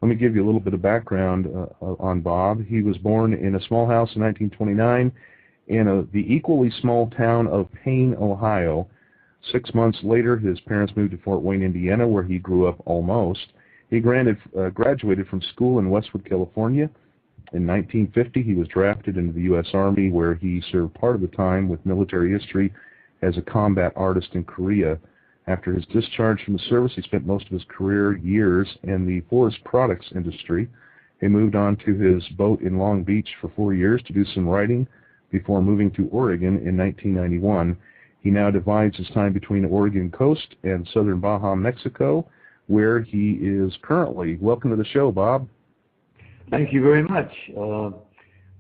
Let me give you a little bit of background on Bob. He was born in a small house in 1929 in the equally small town of Payne, Ohio. 6 months later, his parents moved to Fort Wayne, Indiana, where he grew up almost. He graduated from school in Westwood, California. In 1950, he was drafted into the U.S. Army, where he served part of the time with military history as a combat artist in Korea. After his discharge from the service, he spent most of his career years in the forest products industry. He moved on to his boat in Long Beach for 4 years to do some writing before moving to Oregon in 1991. He now divides his time between the Oregon coast and southern Baja, Mexico, where he is currently. Welcome to the show, Bob. Thank you very much.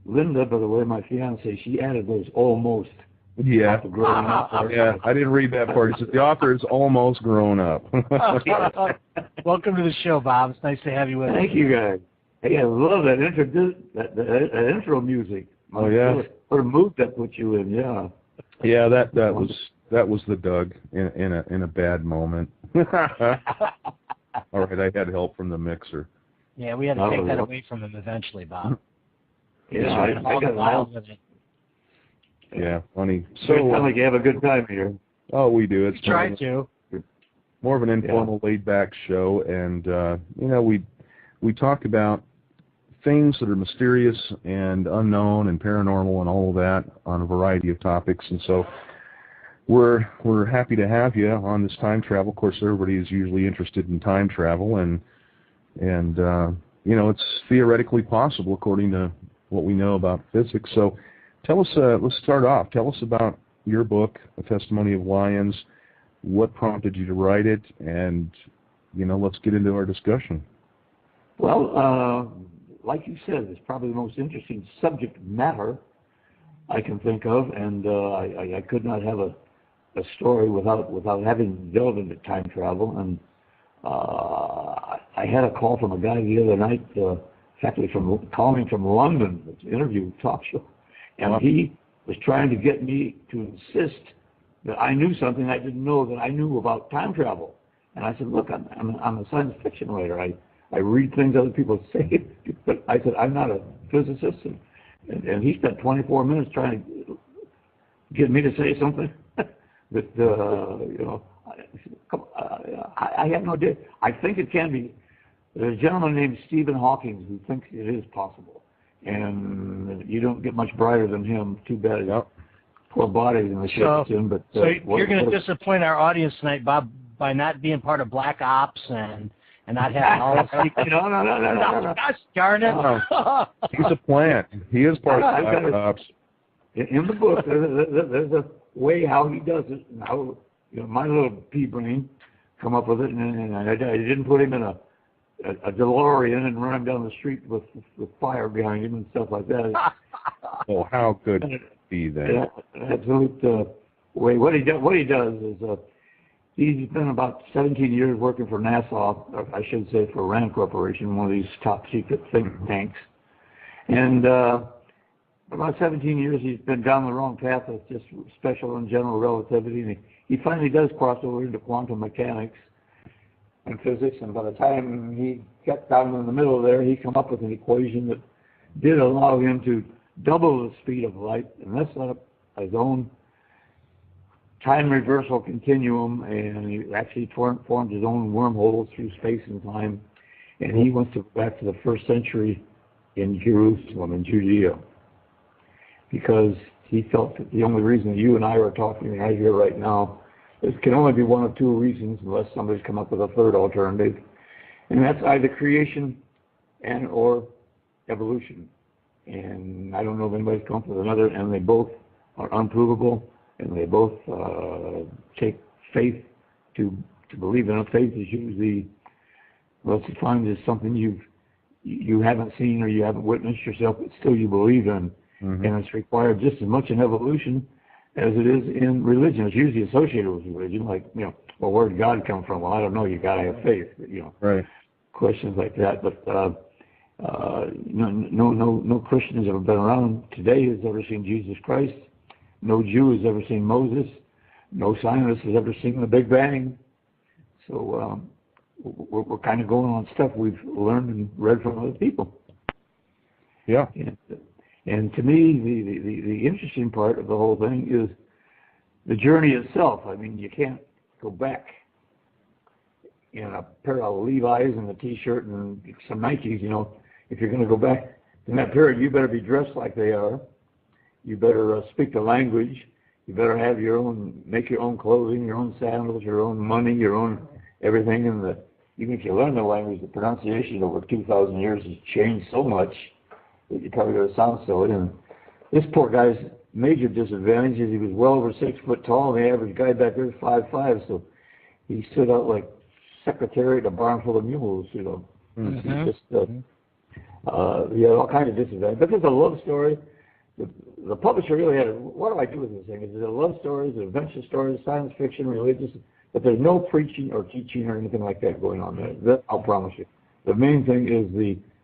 Linda, by the way, my fiance, she added those almost. Yeah, yeah. I didn't read that part. He said the author is almost grown up. Welcome to the show, Bob. It's nice to have you with us. Thank you, guys. Hey, I love that intro music. Oh yeah. What a mood that put you in. Yeah. Yeah, that was the Doug in a bad moment. All right, I had help from the mixer. Yeah, we had to take that away from him eventually, Bob. Yeah, I got it all. Yeah, funny. So it sounds like you have a good time here. Oh, we do. It's more of an informal, laid-back show, and we talk about things that are mysterious and unknown and paranormal and all of that on a variety of topics. And so we're happy to have you on this time travel. Of course, everybody is usually interested in time travel, and it's theoretically possible according to what we know about physics. So tell us, let's start off. Tell us about your book, A Testimony of Lions. What prompted you to write it? And, let's get into our discussion. Well, like you said, it's probably the most interesting subject matter I can think of, and I could not have a story without having delved into time travel. And I had a call from a guy the other night, actually calling from London, it's an interview talk show, and he was trying to get me to insist that I knew something I didn't know that I knew about time travel. And I said, look, I'm a science fiction writer. I read things other people say, but I said, I'm not a physicist. And he spent 24 minutes trying to get me to say something that, I have no idea. I think it can be. There's a gentleman named Stephen Hawking who thinks it is possible. And you don't get much brighter than him. Too bad his poor body in the shape in. But, so you're going to disappoint our audience tonight, Bob, by not being part of Black Ops and not having all the secrets. No. Gosh darn it. No. He's a plant. He is part of Black Ops. In the book, there's a way how he does it, and how my little pea brain come up with it, and I didn't put him in a DeLorean and run him down the street with fire behind him and stuff like that. Oh, how could it be that? Absolute way. What he does is he's been about 17 years working for NASA, or I should say for Rand Corporation, one of these top secret think tanks. And about 17 years he's been down the wrong path of just special and general relativity, and he finally does cross over into quantum mechanics and physics, and by the time he got down in the middle there, he came up with an equation that did allow him to double the speed of light, and that's set up his own time reversal continuum, and he actually formed his own wormhole through space and time, and he wants to go back to the first century in Jerusalem, in Judea, because he felt that the only reason that you and I are talking right here right now, it can only be one of two reasons, unless somebody's come up with a third alternative, and that's either creation and or evolution. And I don't know if anybody's come up with another, and they both are unprovable, and they both take faith to believe in. Faith is usually, let's define as something you haven't seen or you haven't witnessed yourself, but still you believe in. Mm-hmm. And it's required just as much in evolution as it is in religion. It's usually associated with religion, like, well, where did God come from? Well, I don't know. You got to have faith, right? Questions like that. But no Christian has ever been around today has ever seen Jesus Christ. No Jew has ever seen Moses. No scientist has ever seen the Big Bang. So we're kind of going on stuff we've learned and read from other people. Yeah. And to me, the interesting part of the whole thing is the journey itself. I mean, you can't go back in a pair of Levi's and a T-shirt and some Nikes. You know, if you're going to go back in that period, you better be dressed like they are. You better speak the language. You better have make your own clothing, your own sandals, your own money, your own everything. And even if you learn the language, the pronunciation over 2,000 years has changed so much that you probably got to sound silly. And this poor guy's major disadvantage is he was well over 6 foot tall, and the average guy back there is 5'5", so he stood out like secretary at a barn full of mules, you know. Mm-hmm. Just, he had all kinds of disadvantages. But it's a love story. The publisher really had what do I do with this thing? Is it a love story? Is it adventure stories, science fiction, religious? But there's no preaching or teaching or anything like that going on there. That, I'll promise you. The main thing is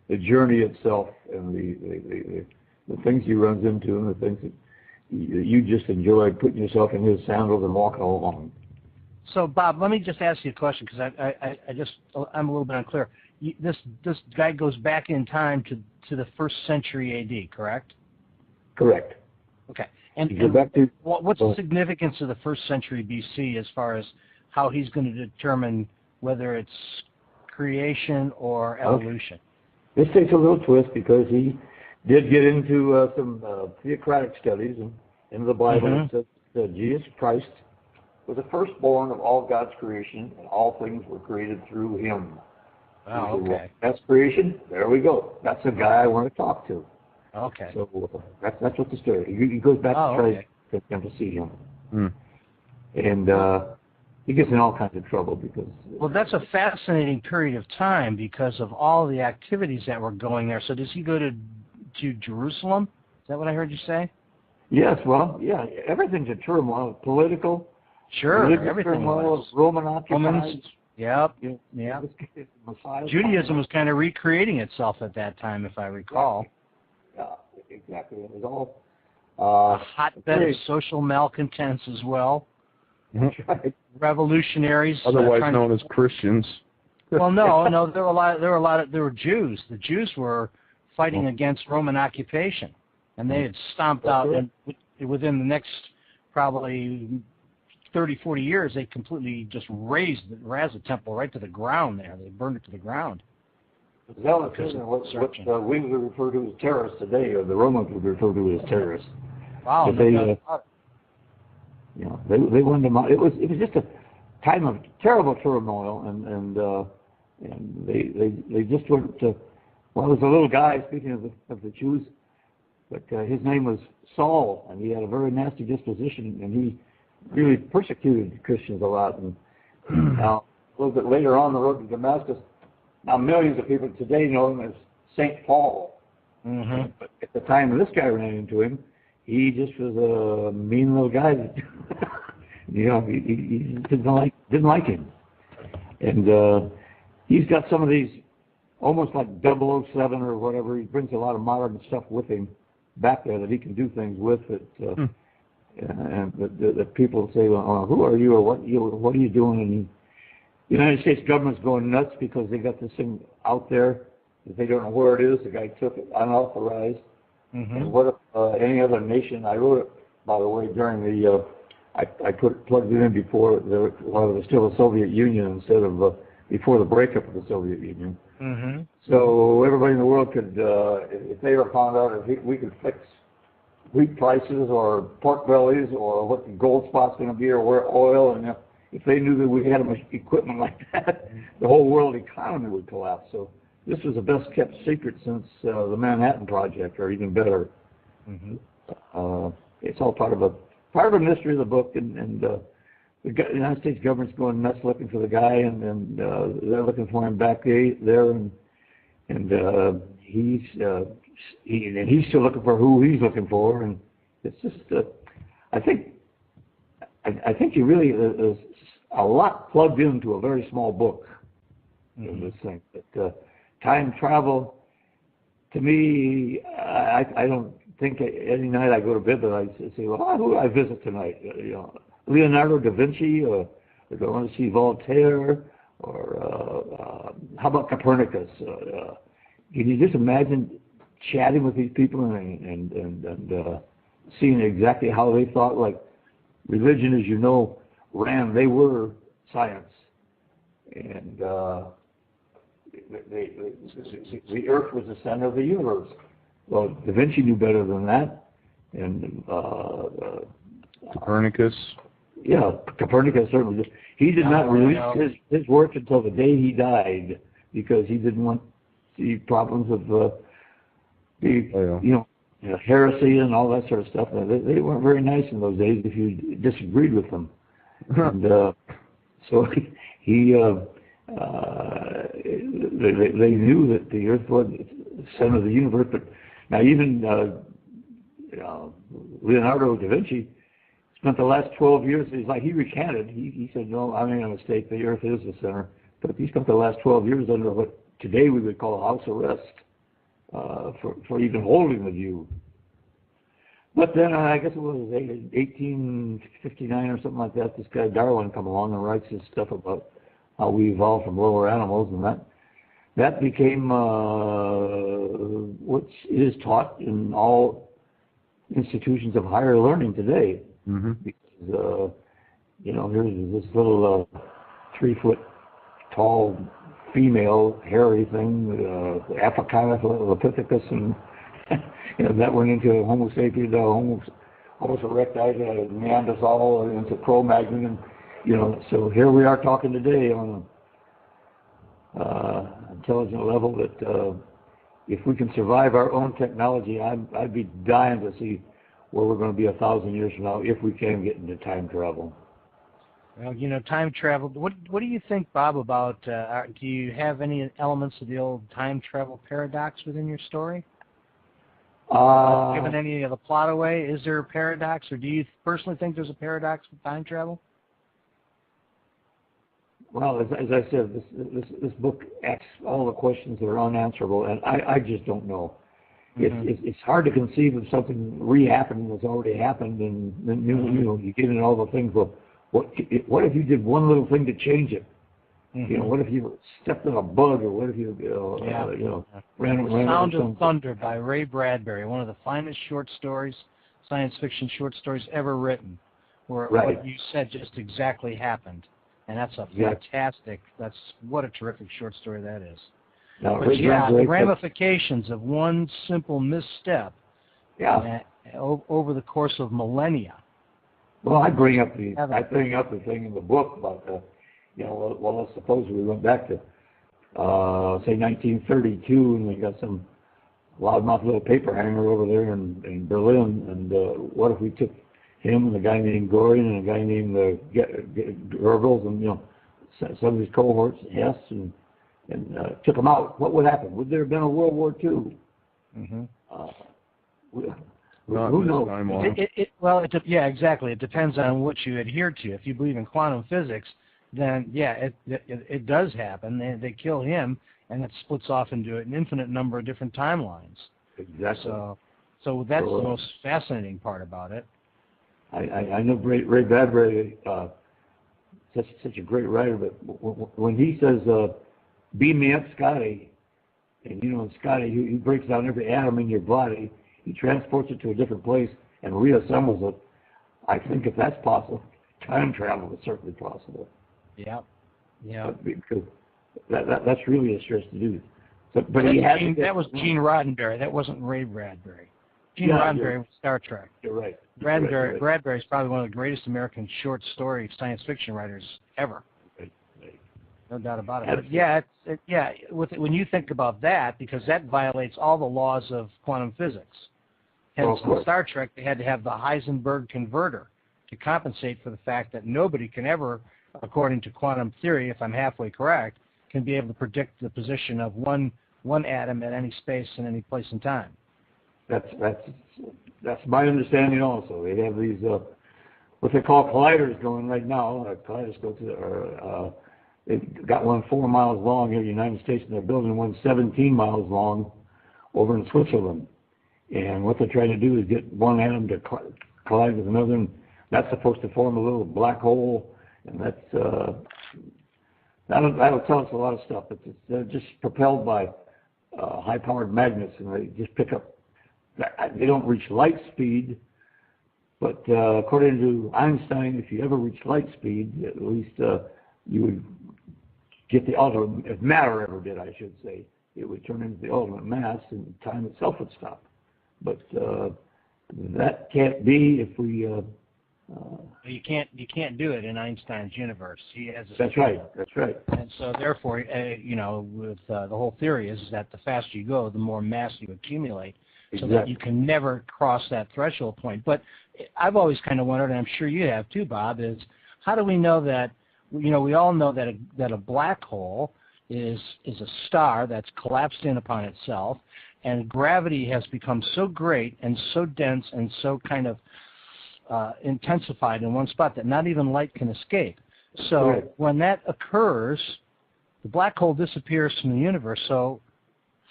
the journey itself and the things he runs into and the things that you just enjoy putting yourself in his sandals and walking along. So, Bob, let me just ask you a question because I'm a little bit unclear. This guy goes back in time to the 1st century A.D., correct? Correct. Okay. And what's the significance of the 1st century B.C. as far as how he's going to determine whether it's creation or evolution? This takes a little twist because he did get into some theocratic studies and in the Bible. Mm-hmm. It says that Jesus Christ was the firstborn of all God's creation, and all things were created through him. Oh, okay. That's creation. There we go. That's the guy I want to talk to. Okay. So that's what the story. He goes back to try to get them to see him, and he gets in all kinds of trouble because. Well, that's a fascinating period of time because of all the activities that were going there. So does he go to Jerusalem? Is that what I heard you say? Yes. Well, yeah. Everything's in turmoil. Political. Sure. Everything turmoil. was. Roman occupied. Yep. Yeah. Judaism was kind of recreating itself at that time, if I recall. Yeah, exactly. It was all a hotbed of social malcontents as well. That's right. Revolutionaries, otherwise known as Christians. Well, no, there were Jews. The Jews were fighting against Roman occupation, and they had stomped out. And within the next probably 30, 40 years, they completely just razed the temple right to the ground. There, they burned it to the ground. What we would refer to as terrorists today, or the Romans would refer to as terrorists. Wow. They wanted them out. It was just a time of terrible turmoil, and they just went to. Well, there's a little guy, speaking of the Jews, but his name was Saul, and he had a very nasty disposition, and he really persecuted Christians a lot. And now, a little bit later on the road to Damascus, now millions of people today know him as St. Paul. Mm-hmm. But at the time this guy ran into him, he just was a mean little guy that, he didn't like him. And he's got some of these almost like 007 or whatever. He brings a lot of modern stuff with him back there that he can do things with. And the people say, well, who are you, or what are you doing? And the United States government's going nuts because they got this thing out there that they don't know where it is. The guy took it unauthorized. Mm-hmm. And what if any other nation? I wrote it, by the way, during the. I plugged it in before while it was still the Soviet Union instead of before the breakup of the Soviet Union. Mm-hmm. So everybody in the world could, if they ever found out if we could fix wheat prices or pork bellies or what the gold spot's going to be or where oil, and if they knew that we had much equipment like that, the whole world economy would collapse. So this was the best kept secret since the Manhattan Project, or even better. Mm-hmm. It's all part of a mystery of the book, and the United States government's going nuts looking for the guy, and they're looking for him back there, and he's still looking for who he's looking for, and it's just I think he really is a lot plugged into a very small book. In this thing, but time travel, to me, I don't think any night I go to bed that I say, well, who do I visit tonight? Leonardo da Vinci, or do I want to see Voltaire, how about Copernicus? Can you just imagine chatting with these people and seeing exactly how they thought? Like religion, as you know, they were science, and the Earth was the center of the universe. Well, Da Vinci knew better than that, and Copernicus. Yeah, Copernicus certainly did. He did not release his work until the day he died because he didn't want the problems of heresy and all that sort of stuff. They weren't very nice in those days if you disagreed with them. And so he they knew that the Earth was the center of the universe. But now even Leonardo da Vinci spent the last 12 years, he recanted. He said, no, I made a mistake. The Earth is the center. But he spent the last 12 years under what today we would call house arrest for even holding the view. But then I guess it was 1859 or something like that, this guy Darwin come along and writes his stuff about how we evolved from lower animals, and that became what is taught in all institutions of higher learning today. Mm-hmm. Because here's this little 3-foot tall female hairy thing, Africanus, and that went into Homo sapiens, Homo erectus, Neanderthal, into Cro-Magnon, and so here we are talking today on an intelligent level that if we can survive our own technology, I'd be dying to see where we're going to be 1,000 years from now if we can get into time travel. Well, time travel. What do you think, Bob, about? Do you have any elements of the old time travel paradox within your story? Given any of the plot away, is there a paradox, or do you personally think there's a paradox with time travel? Well, as I said, this book asks all the questions that are unanswerable, and I just don't know. Mm-hmm. It's hard to conceive of something re-happening that's already happened, and then you get into all the things. Well, what if you did one little thing to change it? Mm-hmm. What if you stepped on a bug, or what if you ran Sound of Thunder by Ray Bradbury, one of the finest short stories, science fiction short stories ever written, where what you said just exactly happened, and that's a fantastic. What a terrific short story that is. Now, but the ramifications of one simple misstep, over the course of millennia. Well, I bring up the thing in the book about let's suppose we went back to, say, 1932, and we got some loudmouth little paper hanger over there in Berlin, and what if we took him and a guy named Goring and a guy named Goebbels and, some of his cohorts, Hess, and took them out? What would happen? Would there have been a World War II? Mm-hmm. Who knows? Exactly. It depends on what you adhere to. If you believe in quantum physics, then it does happen. They kill him, and it splits off into an infinite number of different timelines. Exactly. So that's the most fascinating part about it. I know Ray Bradbury, such a great writer, but when he says, "Beam me up, Scotty," and Scotty, he breaks down every atom in your body, he transports it to a different place and reassembles it. I think if that's possible, time travel is certainly possible. Yeah. Because that's really a stretch to do. But that was Gene Roddenberry. That wasn't Ray Bradbury. Gene Roddenberry was Star Trek. You're right. Bradbury is probably one of the greatest American short story science fiction writers ever. Right. No doubt about it. But when you think about that, because that violates all the laws of quantum physics. Hence, in Star Trek, they had to have the Heisenberg converter to compensate for the fact that nobody can ever, according to quantum theory, if I'm halfway correct, can be able to predict the position of one atom at any space in any place and time. That's my understanding also. They have these what they call colliders going right now. Kaleidoscopes. They've got one 4 miles long here in the United States, and they're building one 17 miles long over in Switzerland. And what they're trying to do is get one atom to collide with another, and that's supposed to form a little black hole, and that's that'll tell us a lot of stuff. They're just propelled by high-powered magnets, and they just pick up. They don't reach light speed, but according to Einstein, if you ever reach light speed, at least you would get the ultimate. If matter ever did, I should say, it would turn into the ultimate mass, and time itself would stop. But that can't be if we. You can't do it in Einstein's universe. He has a That's right. That's right. And so therefore, with the whole theory is that the faster you go, the more mass you accumulate, so that you can never cross that threshold point. But I've always kind of wondered, and I'm sure you have too, Bob, is how do we know that? We all know that a black hole is a star that's collapsed in upon itself, and gravity has become so great and so dense and so kind of intensified in one spot that not even light can escape. So when that occurs, the black hole disappears from the universe. So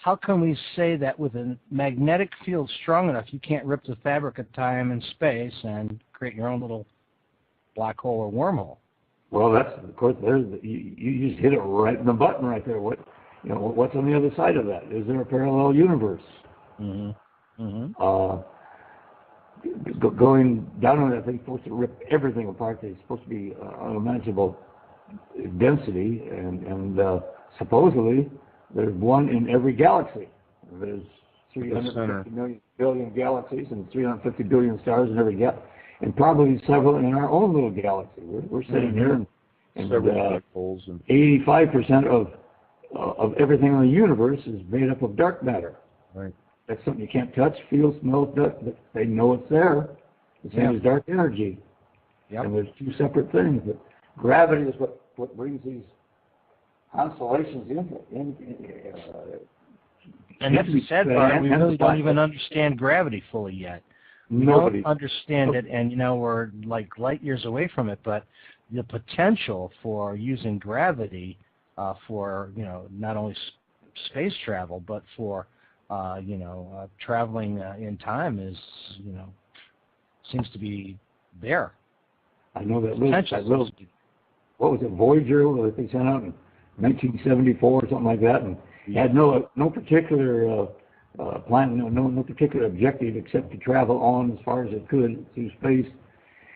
how can we say that with a magnetic field strong enough, you can't rip the fabric of time and space and create your own little black hole or wormhole? Well, that's of course. You just hit it right in the button right there. What's on the other side of that? Is there a parallel universe? Mm-hmm. Mm-hmm. Going down on that thing, supposed to rip everything apart. It's supposed to be unimaginable density, and supposedly there's one in every galaxy. There's 350 billion galaxies and 350 billion stars in every galaxy, and probably several in our own little galaxy. We're sitting here, and 85% of everything in the universe is made up of dark matter. Right. That's something you can't touch, feel, smell, but they know it's there. The same as dark energy. Yep. And there's two separate things. But gravity is what brings these constellations in. And that's the sad part. We really don't even understand gravity fully yet. We don't understand it, and we're like light years away from it. But the potential for using gravity for not only space travel, but for traveling in time is, seems to be there. I know that little, what was it, Voyager, that they sent out in 1974 or something like that, and had no particular plan, no particular objective except to travel on as far as it could through space.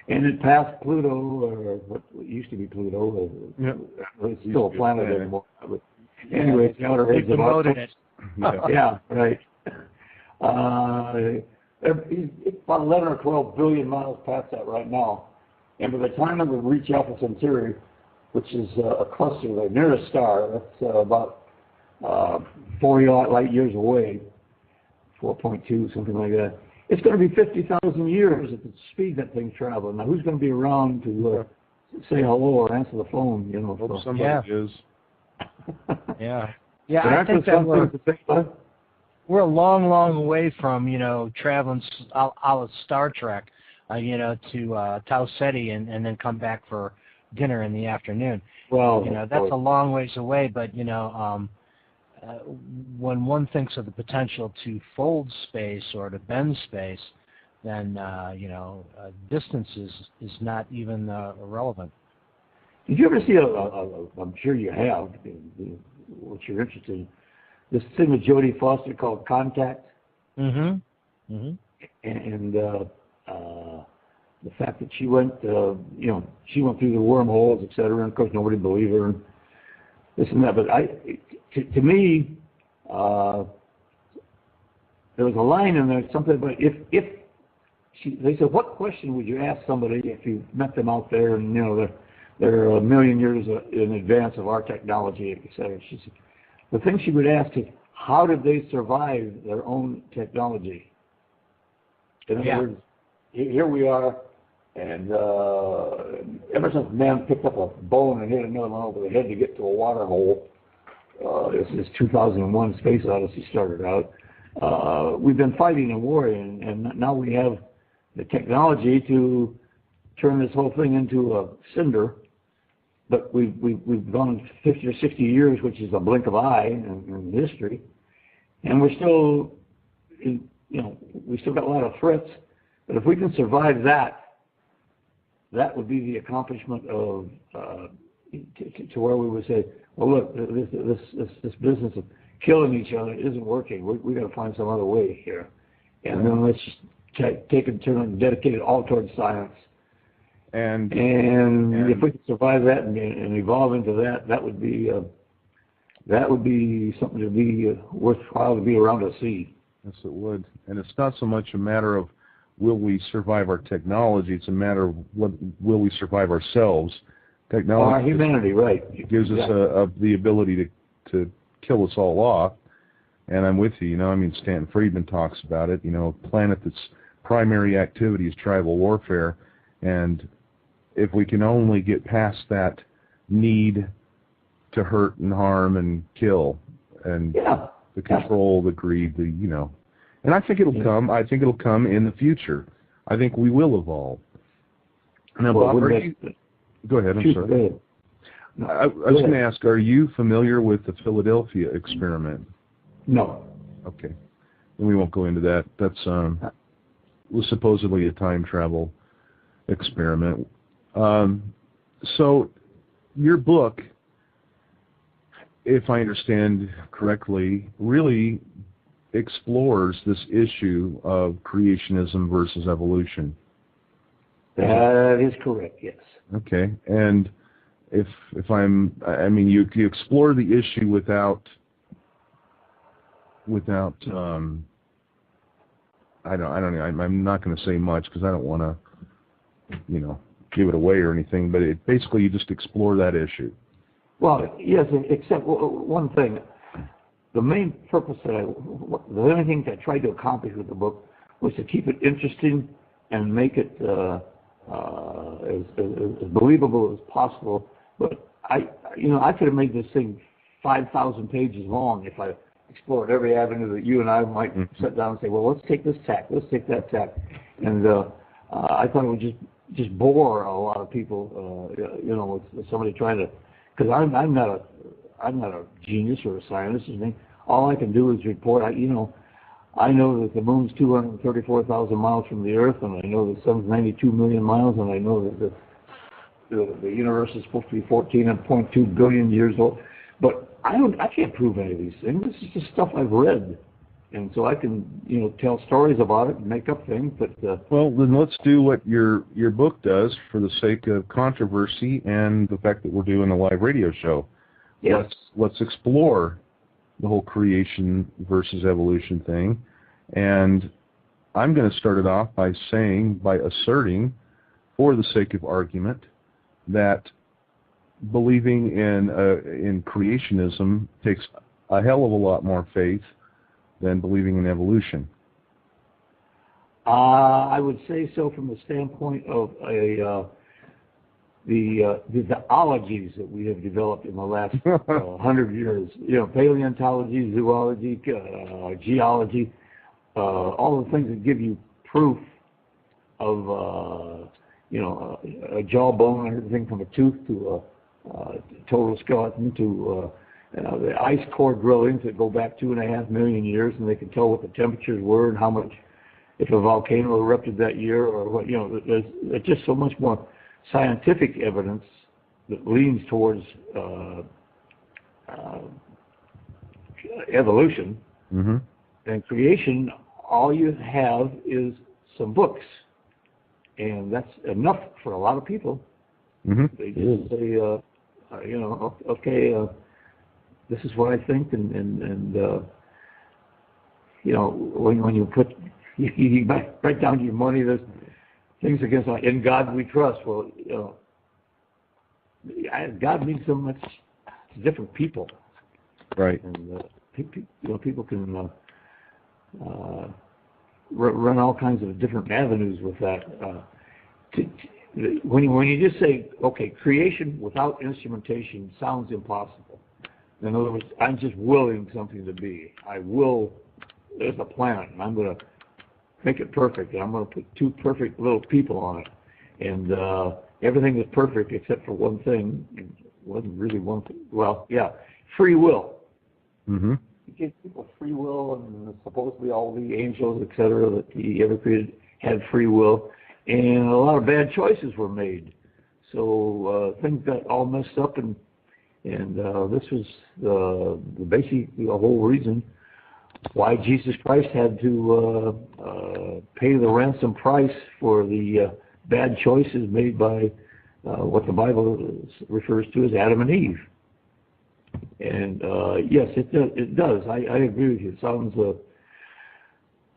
And it passed Pluto, or what used to be Pluto. It's still a planet anymore. But anyway, it's outer edge of our. Yeah, right. It's about 11 or 12 billion miles past that right now. And by the time it would reach Alpha Centauri, which is a cluster, the nearest star, that's about 40 light years away, 4.2, something like that. It's going to be 50,000 years at the speed that thing's traveling. Now, who's going to be around to say hello or answer the phone? Hope somebody is. Yeah. Yeah, I think that we're a long, long way from, traveling a la Star Trek, to Tau Ceti and then come back for dinner in the afternoon. Well, that's a long ways away, but, when one thinks of the potential to fold space or to bend space, then, distance is not even relevant. Did you ever see I'm sure you have, what you're interested in, this thing with Jodie Foster called Contact? Mm-hmm. Mm-hmm. And the fact that she went, she went through the wormholes, et cetera, and of course nobody believed her, and this and that. But to me, there was a line in there, something about they said, what question would you ask somebody if you met them out there, and they're a million years in advance of our technology, et cetera. She said, the thing she would ask is, how did they survive their own technology? In other words, here we are, and ever since man picked up a bone and hit another one over the head to get to a water hole, this 2001 Space Odyssey started out, we've been fighting and warring, and now we have the technology to turn this whole thing into a cinder. But we've gone 50 or 60 years, which is a blink of an eye in history, and we're still, we still got a lot of threats. But if we can survive that would be the accomplishment of to where we would say, well, look, this business of killing each other isn't working. We got to find some other way here, and then let's just take it, turn it, and dedicate it all towards science. And if we could survive that and evolve into that, that would be something to be worthwhile to be around to see. Yes, it would. And it's not so much a matter of will we survive our technology, it's a matter of will we survive ourselves. Technology, our humanity, right. gives us the ability to kill us all off. And I'm with you, I mean, Stanton Friedman talks about it, a planet that's primary activity is tribal warfare. And if we can only get past that need to hurt and harm and kill and the control, the greed, and I think it'll come. I think it'll come in the future. I think we will evolve. Now, Bob, go ahead. I'm sorry. Go ahead. No, I was going to ask, are you familiar with the Philadelphia experiment? No. Okay. Then we won't go into that. That's was supposedly a time travel experiment. So your book, if I understand correctly, really explores this issue of creationism versus evolution. That is correct, yes. Okay. And if you explore the issue without I don't know, I'm not going to say much because I don't want to, give it away or anything, but basically you just explore that issue. Well, yes, except one thing. The main purpose the only thing that I tried to accomplish with the book was to keep it interesting and make it as believable as possible. But I could have made this thing 5,000 pages long if I explored every avenue that you and I might sit down and say, well, let's take this tack, let's take that tack. And I thought it would just bore a lot of people, with somebody trying to, because I'm not a genius or a scientist or anything. All I can do is report. I know that the moon's 234,000 miles from the Earth, and I know the sun's 92 million miles, and I know that the universe is supposed to be 14.2 billion years old. But I can't prove any of these things. This is just stuff I've read, and so I can tell stories about it and make up things. But well, then let's do what your book does for the sake of controversy and the fact that we're doing a live radio show. Yes. Let's explore the whole creation versus evolution thing, and I'm going to start it off by asserting, for the sake of argument, that believing in creationism takes a hell of a lot more faith than believing in evolution. I would say so from the standpoint of the ologies that we have developed in the last 100 years. Paleontology, zoology, geology, all the things that give you proof of a jawbone, everything from a tooth to a total skeleton to the ice core drillings that go back 2.5 million years, and they can tell what the temperatures were and how much, if a volcano erupted that year or what. There's just so much more scientific evidence that leans towards evolution. Mm-hmm. And creation, all you have is some books, and that's enough for a lot of people. Mm-hmm. They just say, okay, this is what I think, and when you put you write down your money, there's things against, like, in God we trust. Well, God means so much to different people, right? And people can run all kinds of different avenues with that. When you just say, okay, creation without instrumentation sounds impossible. In other words, I'm just willing something to be. There's a planet, and I'm going to make it perfect, and I'm going to put 2 perfect little people on it. And everything is perfect except for one thing. It wasn't really one thing. Well, yeah, free will. Mm-hmm. You give people free will, and supposedly all the angels, etc., that he ever created had free will. And a lot of bad choices were made. So things got all messed up, and this was basically the whole reason why Jesus Christ had to pay the ransom price for the bad choices made by what the Bible refers to as Adam and Eve. And yes, it does. I agree with you. It sounds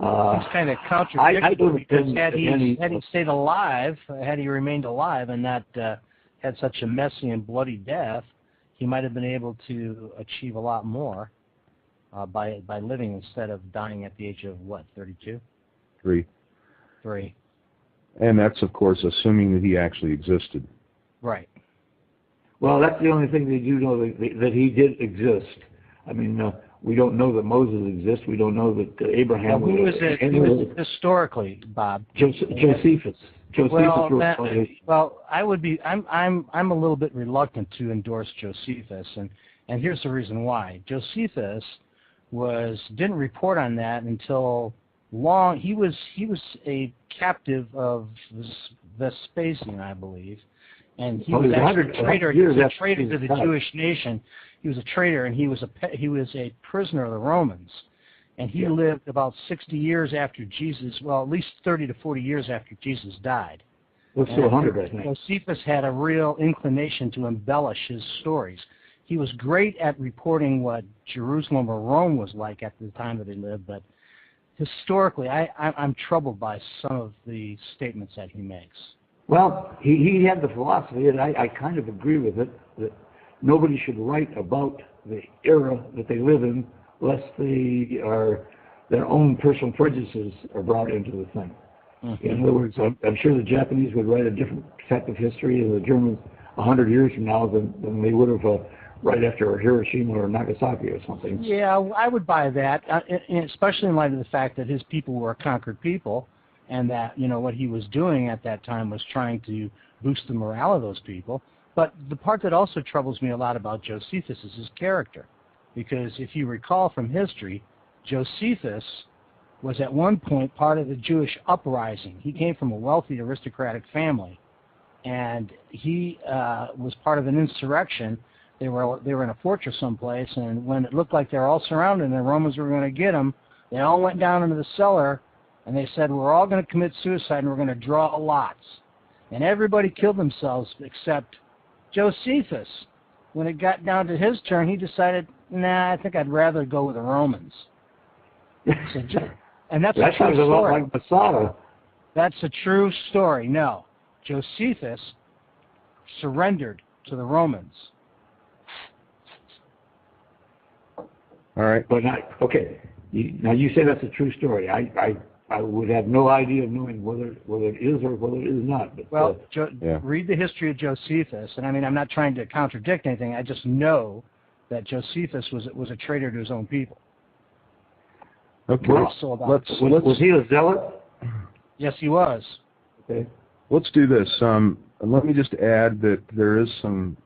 it's kind of contradictory because had he stayed alive, had he remained alive and not had such a messy and bloody death, he might have been able to achieve a lot more by living instead of dying at the age of, what, 32? 3. And that's, of course, assuming that he actually existed. Right. Well, that's the only thing they do know, that he did exist. I mean, we don't know that Moses exists. We don't know that Abraham was. Who is it historically, Bob? Josephus. Well, I'm a little bit reluctant to endorse Josephus, and here's the reason why. Josephus didn't report on that until long. He was a captive of Vespasian, I believe, and he was actually a traitor. He was a traitor to the Jewish nation. He was a traitor, and he was a prisoner of the Romans. And he lived about 60 years after Jesus, well, at least 30 to 40 years after Jesus died. Well, so 100, I think. Josephus had a real inclination to embellish his stories. He was great at reporting what Jerusalem or Rome was like at the time that he lived, but historically, I'm troubled by some of the statements that he makes. Well, he had the philosophy, and I kind of agree with it, that nobody should write about the era that they live in lest their own personal prejudices are brought into the thing. Mm-hmm. In other words, I'm sure the Japanese would write a different type of history, and the Germans 100 years from now than they would have right after Hiroshima or Nagasaki or something. Yeah, I would buy that, especially in light of the fact that his people were a conquered people, and that what he was doing at that time was trying to boost the morale of those people. But the part that also troubles me a lot about Josephus is his character. Because if you recall from history, Josephus was at one point part of the Jewish uprising. He came from a wealthy aristocratic family, and he was part of an insurrection. They were in a fortress someplace, and when it looked like they were all surrounded and the Romans were going to get them, they all went down into the cellar, and they said, we're all going to commit suicide and we're going to draw lots. And everybody killed themselves except Josephus. When it got down to his turn, he decided, nah, I think I'd rather go with the Romans. And that's that a true sounds a lot story. like Masada. That's a true story. No, Josephus surrendered to the Romans. All right. But okay. Now you say that's a true story. I would have no idea of knowing whether it is or whether it is not. But, well, read the history of Josephus, and I mean, I'm not trying to contradict anything. I just know that Josephus was a traitor to his own people. Okay. Was he a zealot? Yes, he was. Okay. Let's do this. Let me just add that there is some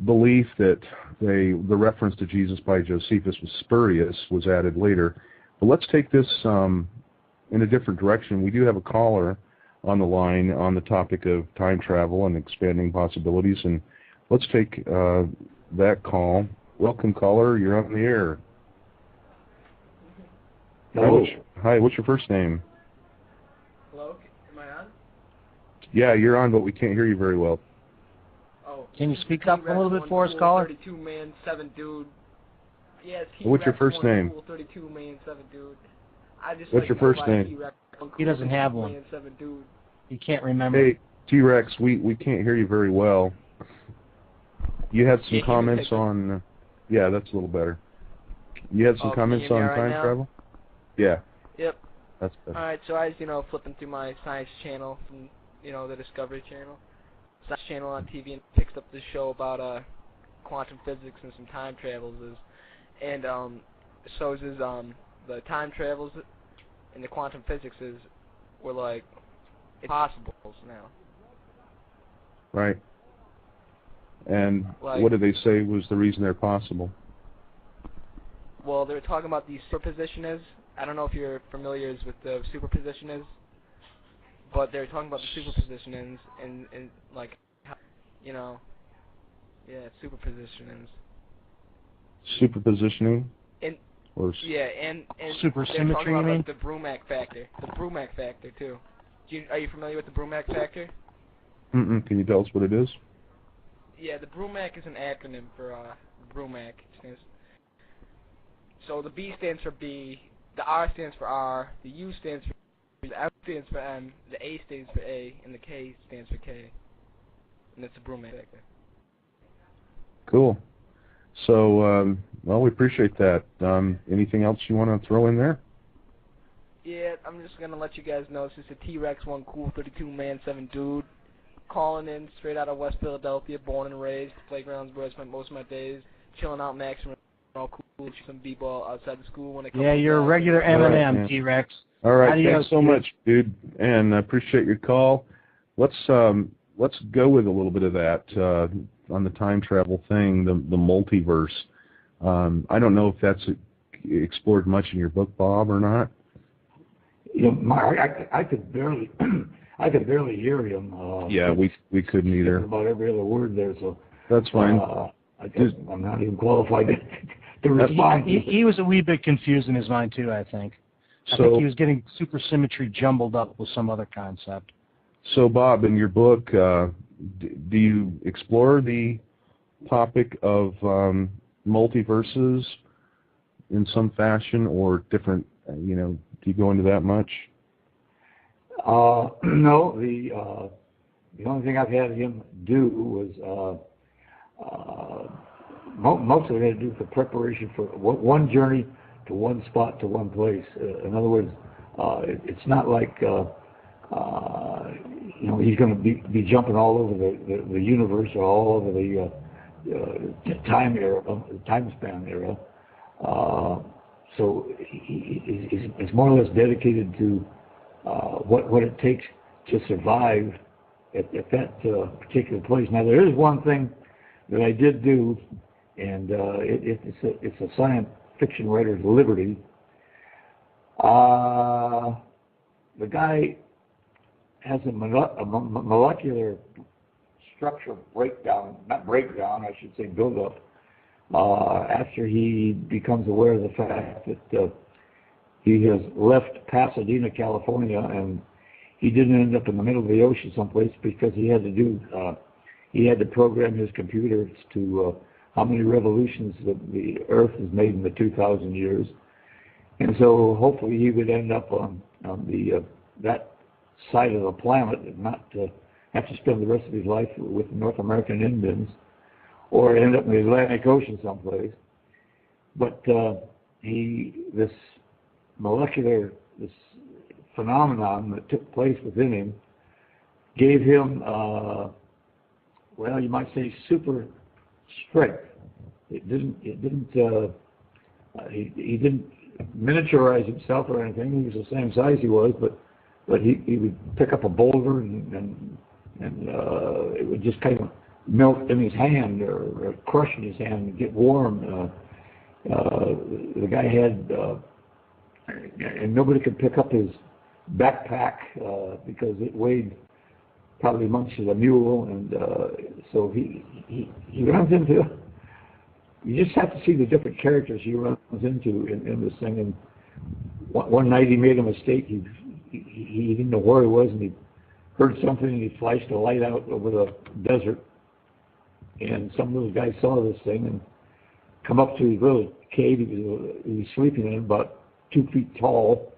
belief that the reference to Jesus by Josephus was spurious was added later. But let's take this in a different direction. We do have a caller on the line on the topic of time travel and expanding possibilities, and let's take that call. Welcome, caller. You're on the air. Hello. Hi, what's your first name? Hello, am I on? Yeah, you're on, but we can't hear you very well. Oh. Can you speak up a little bit for us, caller? 32 man, 7 dude. Yes, what's your first name? 32 man, 7 dude. What's your first name? He doesn't have one. Man, 7 dude. He can't remember. Hey, T-Rex, we can't hear you very well. You had some comments on... yeah, that's a little better. You had some comments on time travel? Yeah. Yep. That's better. Alright, so I was, flipping through my science channel from, the Discovery Channel. Science channel on TV, and picked up this show about quantum physics and some time travels. And so the time travels and the quantum physics were like impossible now. Right. And like, what did they say was the reason they're possible? Well, they were talking about these superposition is. I don't know if you're familiar with the superposition is, but they're talking about the superpositionings and like, how, you know, yeah, superpositionings. Superpositioning? And Or yeah, and Supersymmetry, they're talking you about mean? like, the Brumac factor. The Brumac factor too. Are you familiar with the Brumac factor? Can you tell us what it is? Yeah, the Brumac is an acronym for Brumac. So the B stands for B, the R stands for R, the U stands for B, the M stands for M, the A stands for A, and the K stands for K. And that's the Brumac factor. Cool. So, well, we appreciate that. Anything else you want to throw in there? Yeah, I'm just going to let you guys know it's just a T-Rex, one cool 32-man, 7 dude, calling in straight out of West Philadelphia, born and raised, playgrounds where I spent most of my days, chilling out maximum, all cool, some b-ball outside the school when I come. Yeah, you're a regular M&M, right, T-Rex. All right, Adios, thanks so much, dude, and I appreciate your call. Let's go with a little bit of that on the time travel thing, the multiverse. I don't know if that's explored much in your book, Bob, or not. You know, I could barely, I could barely hear him. Yeah, we couldn't either. About every other word there, so that's fine. I'm not even qualified to respond. He was a wee bit confused in his mind too, I think. I think he was getting supersymmetry jumbled up with some other concept. So, Bob, in your book, do you explore the topic of multiverses in some fashion, or different? You know, do you go into that much? No, the only thing I've had him do was most of it had to do with the preparation for one journey to one spot to one place. In other words, it's not like you know, he's going to be jumping all over the universe or all over the time span era. So he's more or less dedicated to what it takes to survive at that particular place. Now, there is one thing that I did do, and it's a science fiction writer's liberty. The guy has a molecular structure I should say buildup, after he becomes aware of the fact that he has left Pasadena, California, and he didn't end up in the middle of the ocean someplace because he had to program his computers to how many revolutions the Earth has made in the 2,000 years. And so hopefully he would end up on that side of the planet and not have to spend the rest of his life with North American Indians or end up in the Atlantic Ocean someplace. But this phenomenon that took place within him gave him, well, you might say, super strength. He didn't miniaturize himself or anything. He was the same size he was, but he would pick up a boulder and it would just kind of melt in his hand or crush in his hand and get warm. The guy had, and nobody could pick up his backpack because it weighed probably as much as a mule, and so he runs into. You just have to see the different characters he runs into in this thing. And one night he made a mistake. He didn't know where he was, and he heard something, and he flashed a light out over the desert. And some little guy saw this thing and come up to his little cave he was sleeping in, about 2 feet tall.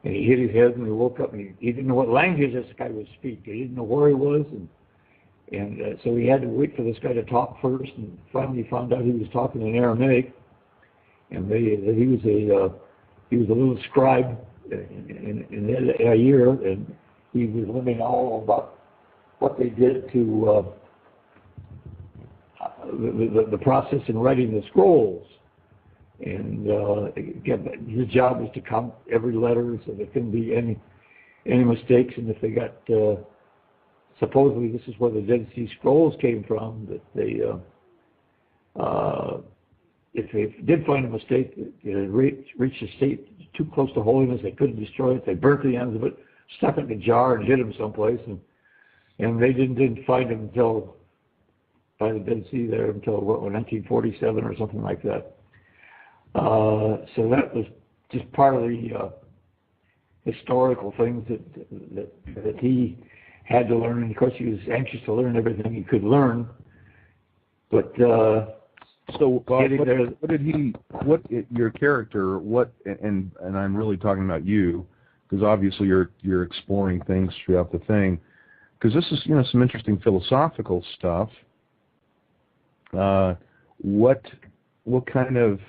And he hit his head, and he woke up, and he didn't know what language this guy was speaking. He didn't know where he was, and so he had to wait for this guy to talk first. And finally, he found out he was talking in Aramaic, and he was a little scribe in Ayer, and he was learning all about what they did to the process in writing the scrolls. And again, his job was to count every letter so there couldn't be any mistakes. And if they got, supposedly this is where the Dead Sea Scrolls came from, that they, if they did find a mistake, it had reached a state too close to holiness, they couldn't destroy it. They burnt the ends of it, stuck in a jar and hid him someplace, and they didn't find him until by the Dead Sea there until 1947 or something like that. So that was just part of the historical things that he had to learn, and of course he was anxious to learn everything he could learn. But so Bob, your character, and I'm really talking about you, because obviously you're exploring things throughout the thing, because this is some interesting philosophical stuff. What kind of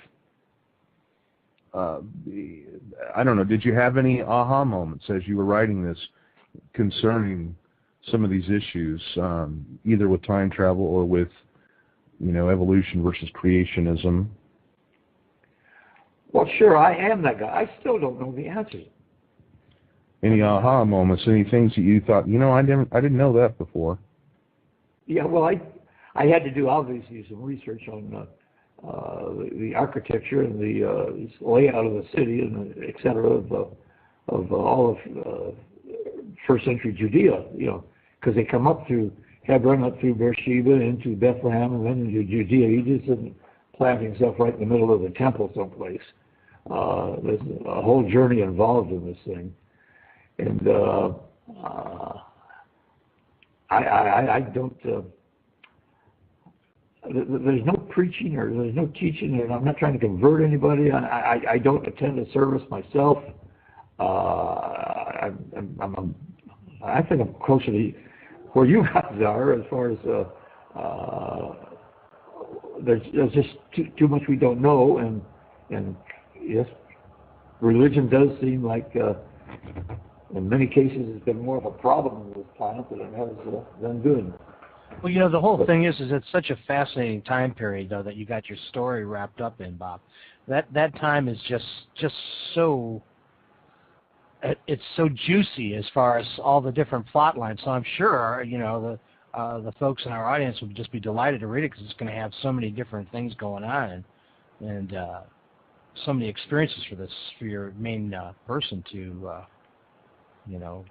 I don't know, did you have any aha moments as you were writing this concerning some of these issues, either with time travel or with evolution versus creationism? Well, sure, I am that guy. I still don't know the answers. Any aha moments? Any things that you thought, I didn't know that before? Yeah, well, I had to do obviously some research on the architecture and the layout of the city and et cetera of all of first century Judea, because they come up through Hebron, up through Beersheba, into Bethlehem, and then into Judea. He just didn't plant himself right in the middle of the temple someplace. There's a whole journey involved in this thing. And I don't, there's no preaching or there's no teaching, and I'm not trying to convert anybody. I don't attend a service myself. I think I'm closer to where you guys are as far as there's just too much we don't know, and yes, religion does seem like in many cases it's been more of a problem in this planet than it has been good. Well, the whole thing is it's such a fascinating time period, though, that you got your story wrapped up in, Bob. That time is just so, it's so juicy as far as all the different plot lines. So I'm sure, the folks in our audience would just be delighted to read it, because it's going to have so many different things going on, and so many experiences for your main person to,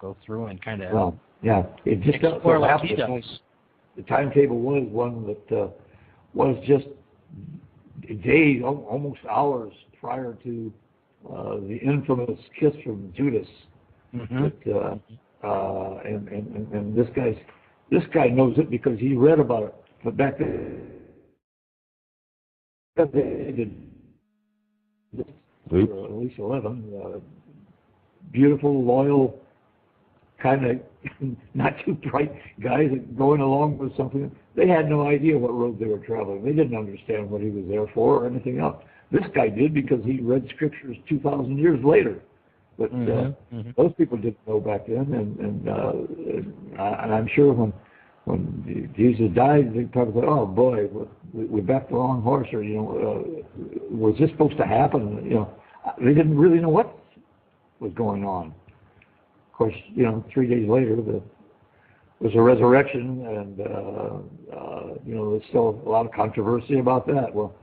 go through and kind of it just explore like he does. The timetable was one that was just days, almost hours prior to the infamous kiss from Judas. Mm-hmm. And this guy knows it because he read about it. But back then, they did at least 11 beautiful, loyal, kind of not too bright guys going along with something. They had no idea what road they were traveling. They didn't understand what he was there for or anything else. This guy did because he read scriptures 2,000 years later. But those people didn't know back then. And I'm sure when Jesus died, they probably thought, oh boy, we backed the wrong horse, or was this supposed to happen? They didn't really know what was going on. Of course, 3 days later, was a resurrection, and there's still a lot of controversy about that. Well,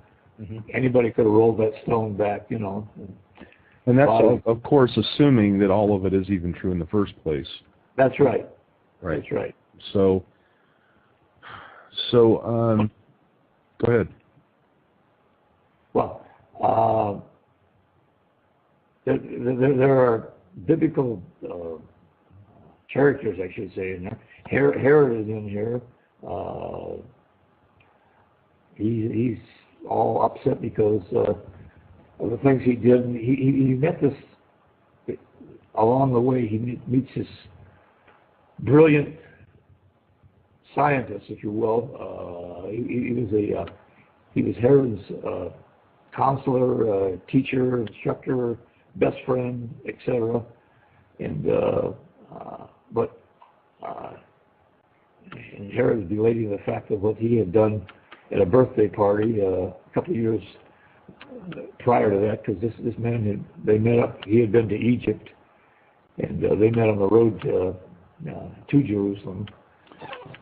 anybody could have rolled that stone back, And that's, of course, assuming that all of it is even true in the first place. That's right. Right. That's right. So go ahead. Well, there are biblical characters, I should say, in there. Herod is in here. He's all upset because of the things he did. And he met this along the way. He meets this brilliant scientist, if you will. He was Herod's counselor, teacher, instructor, best friend, etc. And and Herod was belating the fact of what he had done at a birthday party a couple of years prior to that, because this man they met up. He had been to Egypt, and they met on the road to Jerusalem.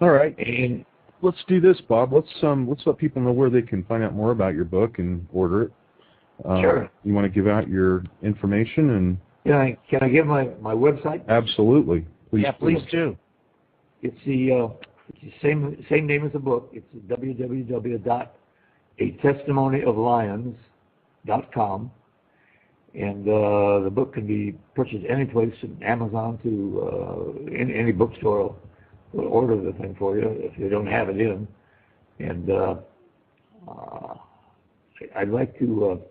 All right, and let's do this, Bob. Let's let people know where they can find out more about your book and order it. Sure. You want to give out your information and Yeah, can I give my website? Absolutely. Please. Yeah, please do. It's the same name as the book. It's www.atestimonyoflions.com, and the book can be purchased any place, from Amazon to any bookstore will order the thing for you if they don't have it in. And I'd like to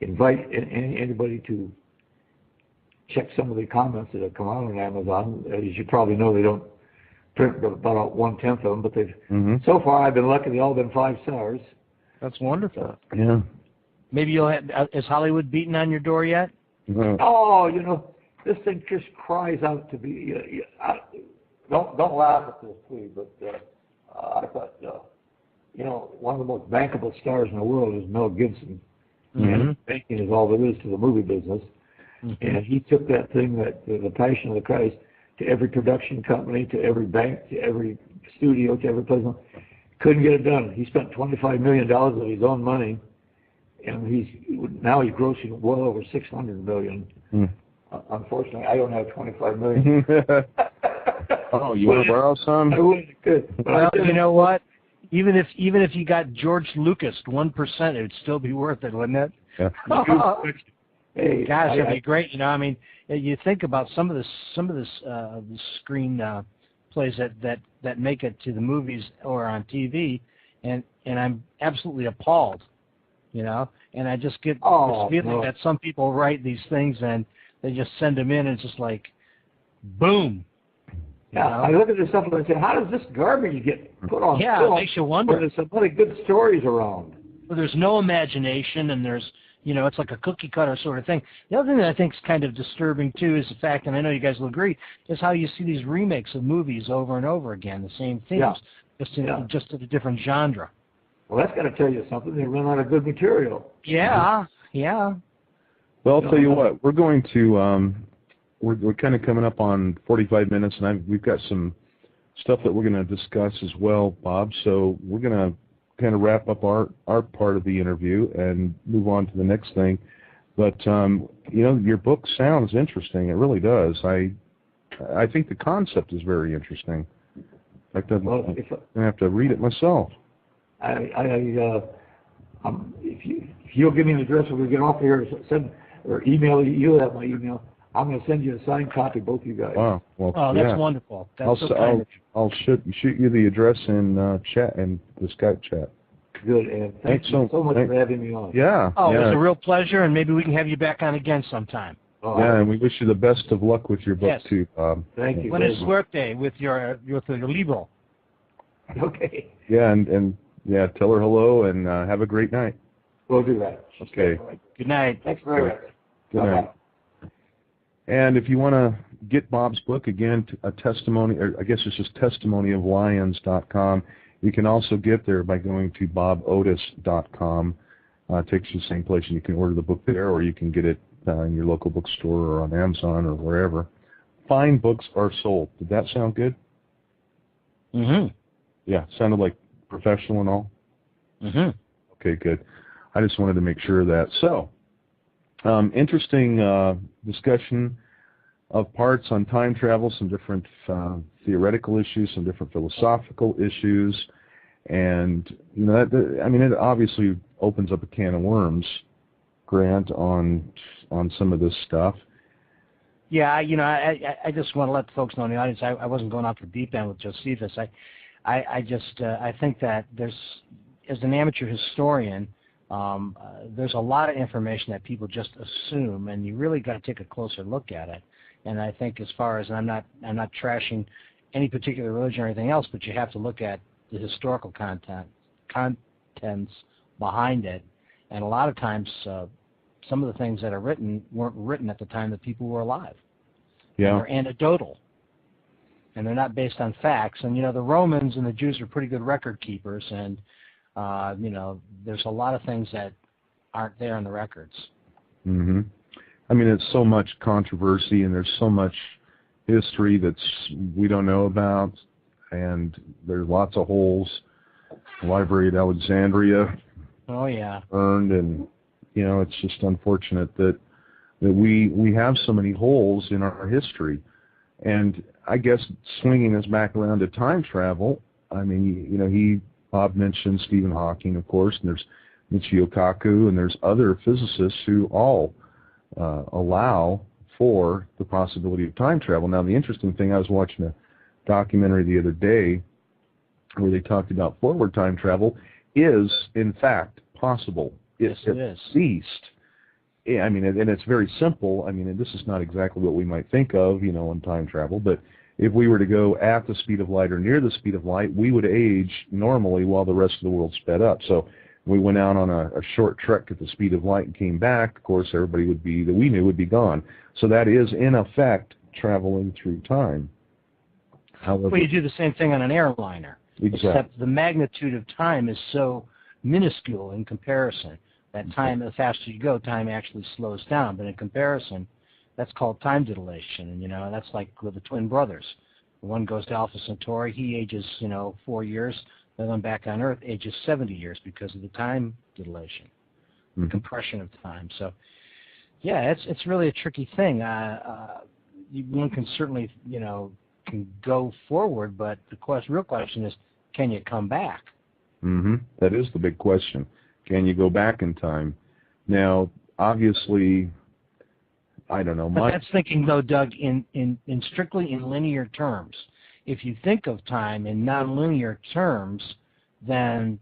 invite anybody to check some of the comments that have come out on Amazon. As you probably know, they don't print about 1/10 of them, but they've so far I've been lucky. They've all been 5 stars. That's wonderful. Yeah. Maybe you'll have, is Hollywood beating on your door yet? Oh, this thing just cries out to be. Don't laugh at this, please. But I thought, one of the most bankable stars in the world is Mel Gibson, and banking is all there is to the movie business. And he took that thing, the Passion of the Christ, to every production company, to every bank, to every studio, to every place. Couldn't get it done. He spent $25 million of his own money, and he's grossing well over $600 million. Unfortunately, I don't have $25 million. Oh, you want to borrow some? I wish I could. Well, you know what? Even if you got George Lucas 1%, it would still be worth it, wouldn't it? Yeah. Hey, gosh, that'd be great. I mean, you think about some of the screen plays that make it to the movies or on TV, and I'm absolutely appalled. And I just get this feeling that some people write these things and they just send them in, and it's just like, boom. Yeah, I look at this stuff and I say, how does this garbage get put on film? It makes you wonder. There's some really good stories around. Well, there's no imagination, and there's, it's like a cookie cutter sort of thing. The other thing that I think is kind of disturbing too is the fact, and I know you guys will agree, is how you see these remakes of movies over and over again, the same themes, just in a different genre. Well, that's got to tell you something. They run out of good material. Yeah. Well, I'll tell you what. We're going to we're kind of coming up on 45 minutes, and we've got some stuff that we're going to discuss as well, Bob. So we're going to kind of wrap up our part of the interview and move on to the next thing. But your book sounds interesting. It really does. I think the concept is very interesting. In fact, I'm going to have to read it myself. If you'll give me an address when we get off here, send or email you'll have my email. I'm going to send you a signed copy, both you guys. Wow. Well, that's wonderful. That's I'll shoot you the address in chat and the Skype chat. Good, and thanks so much for having me on. Yeah. Oh, it was a real pleasure, and maybe we can have you back on again sometime. And we wish you the best of luck with your book too, Bob. Thank you. When is Suerte with your libro? Okay. Yeah, and tell her hello and have a great night. We'll do that. Okay. Good night. Thanks very much. Good night. And if you want to get Bob's book, again, a testimony, or I guess it's just testimonyoflions.com. You can also get there by going to bobotis.com. It takes you to the same place, and you can order the book there, or you can get it in your local bookstore or on Amazon or wherever. Fine books are sold. Did that sound good? Yeah, sounded like professional and all? Okay, good. I just wanted to make sure of that. So, interesting discussion of parts on time travel, some different theoretical issues, some different philosophical issues, and it obviously opens up a can of worms, Grant, on some of this stuff. Yeah, I just want to let folks know in the audience, I wasn't going off the deep end with Josephus. I think that as an amateur historian, there's a lot of information that people just assume, and you really got to take a closer look at it. And I think, as far as, and I'm not trashing any particular religion or anything else, but you have to look at the historical contents behind it. And a lot of times, some of the things that are written weren't written at the time that people were alive. Yeah. And they're anecdotal, and they're not based on facts. And the Romans and the Jews are pretty good record keepers, and there's a lot of things that aren't there in the records. It's so much controversy, and there's so much history we don't know about, and there's lots of holes. The Library at Alexandria burned, and it's just unfortunate that that we have so many holes in our history. And I guess swinging us back around to time travel, I mean, Bob mentioned Stephen Hawking, of course, and there's Michio Kaku, and there's other physicists who all allow for the possibility of time travel. Now, the interesting thing, I was watching a documentary the other day where they talked about forward time travel is, in fact, possible. Yes, it is. Ceased. Yeah, I mean, and it's very simple. I mean, and this is not exactly what we might think of, in time travel, but if we were to go at the speed of light or near the speed of light, we would age normally while the rest of the world sped up. So we went out on a short trek at the speed of light and came back, of course, everybody that we knew would be gone. So that is, in effect, traveling through time. However, well, you do the same thing on an airliner, except the magnitude of time is so minuscule in comparison that time, the faster you go, time actually slows down. But in comparison, that's called time dilation, and that's like with the twin brothers. One goes to Alpha Centauri, he ages 4 years. The other one back on Earth ages 70 years because of the time dilation, the compression of time. So, yeah, it's really a tricky thing. One can certainly can go forward, but the real question is, can you come back? That is the big question. Can you go back in time? Now, obviously, I don't know. But that's thinking, though, Doug, in strictly in linear terms. If you think of time in nonlinear terms, then